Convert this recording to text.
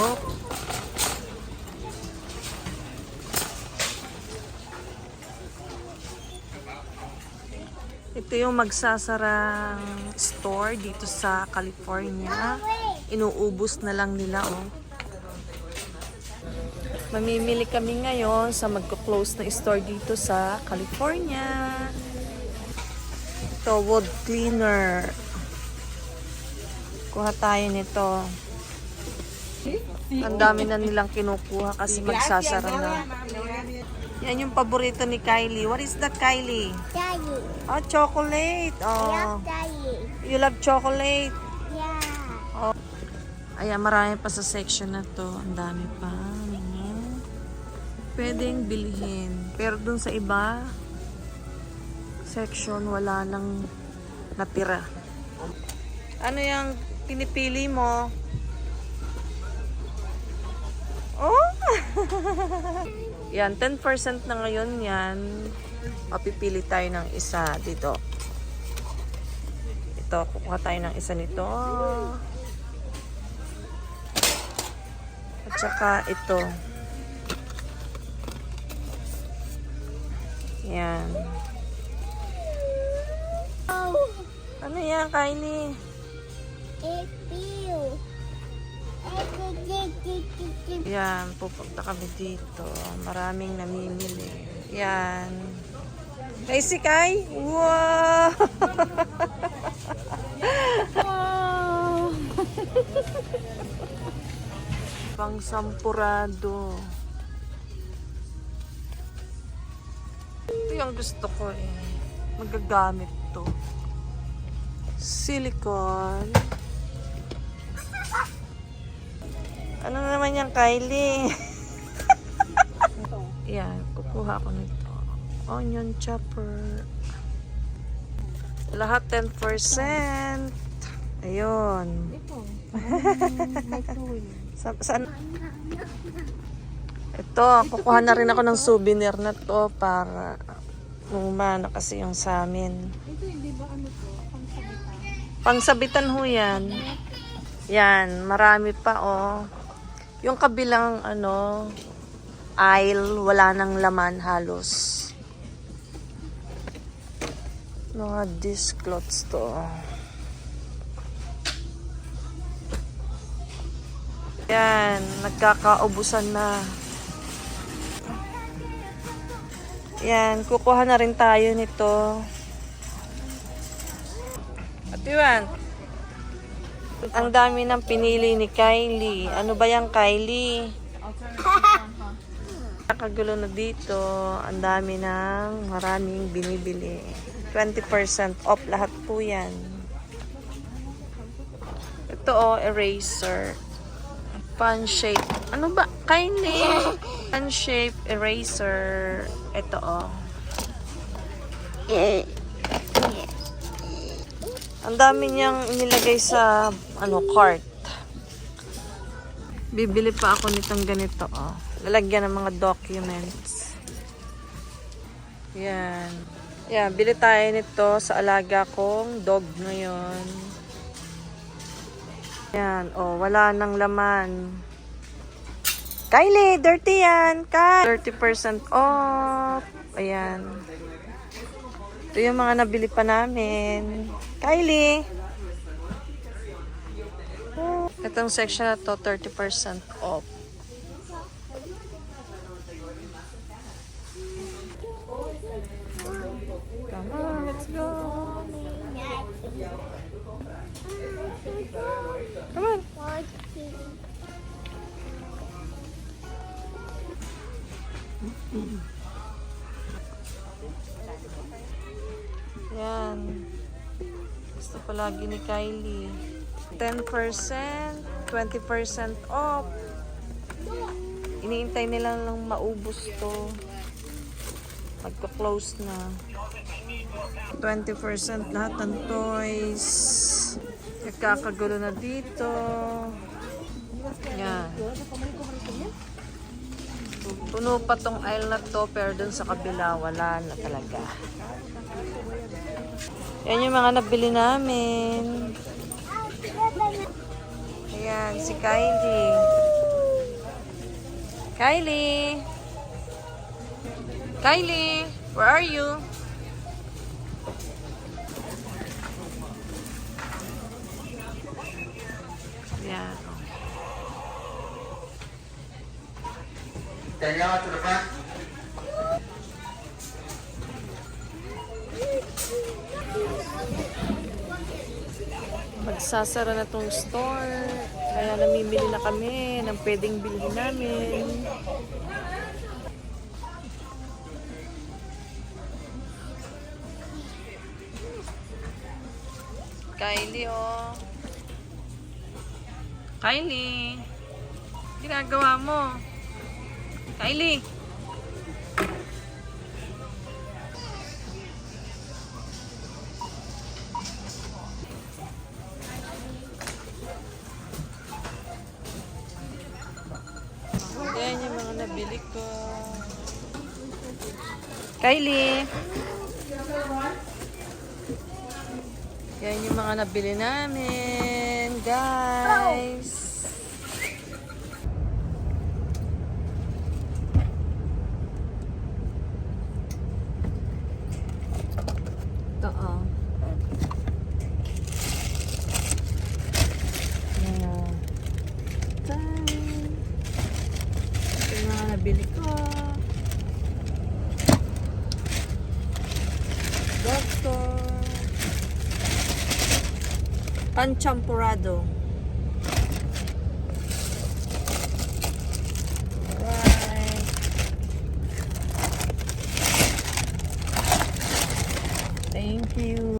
Oh. Ito yung magsasarang store dito sa California. Inuubos na lang nila, oh. Mamimili kami ngayon sa magko-close na store dito sa California. Ito, wood cleaner. Kuha tayo nito. Ang dami na nilang kinukuha kasi magsasara na. Yan yung paborito ni Kylie. What is that, Kylie? Daddy. Oh, chocolate. I Oh. love Daddy. You love chocolate? Yeah. Oh. Ayan, marami pa sa section na to. Ang dami pa. Pwedeng bilhin. Pero dun sa iba, section, wala nang natira. Ano yung pinipili mo? Oh! Yan, 10% na ngayon yan. Mapipili tayo ng isa dito. Ito, kukuha tayo ng isa nito. At saka ito. Yan. Ano yan, Kylie? It's you. Yan, pupunta kami dito. Maraming namimili. Yan. Hey, si Kai? Wow! Wow! Pang sampurado. Ito yung gusto ko eh. Magagamit to. Silicone. Ano naman yan, Kylie? Yan, kukuha ko nito. Onion chopper. Lahat 10%. Ayun. Saan? Ito, kukuha na rin ako ng souvenir na to para lumana kasi yung sa amin. Ito hindi ba ano to? Pangsabitan? Pangsabitan ho yan. Yan, marami pa oh. Yung kabilang ano, aisle, wala nang laman halos. Mga disc cloths to. Yan, nagkakaubusan na. Yan, kukuha na rin tayo nito. At yun, ang dami ng pinili ni Kylie. Ano ba yan, Kylie? Nakagulo na dito. Ang dami ng maraming binibili. 20% off lahat po yan. Ito oh, eraser. Fun shape. Ano ba? Kylie? Fun shape eraser. Ito oh. Ang dami niyang inilagay sa cart. Bibili pa ako nitong ganito, oh. Lalagyan ng mga documents. Yan. Yan, bili tayo nito sa alaga kong dog ngayon. Yan, oh, wala nang laman. Kylie, dirty yan. 30% off. Ayan. Ito yung mga nabili pa namin. Kylie! Itong section na to, 30% off. Come on, let's go! Come on! Yan. Gusto palagi ni Kylie. 10%, 20% off. Iniintay nila lang maubos to. Magko-close na. 20% lahat ng toys. Nagkakagulo na dito. Yan. Puno pa tong aisle na to, pero dun sa kabila wala na talaga. Yan yung mga nabili namin. Ayan, si Kylie. Kylie! Kylie! Where are you? Yan. Daniela to the front. Magsasara na tong store. Kaya namimili na kami ng pwedeng bilhin namin. Kylie, oh. Kylie. Ginagawa mo. Kylie. Yan yung mga nabili ko. Kylie. Yan yung mga nabili namin, guys. Ito, oh. Yan. Ito yung mga nabili ko. Doctor. Panchampurado. Right. Thank you.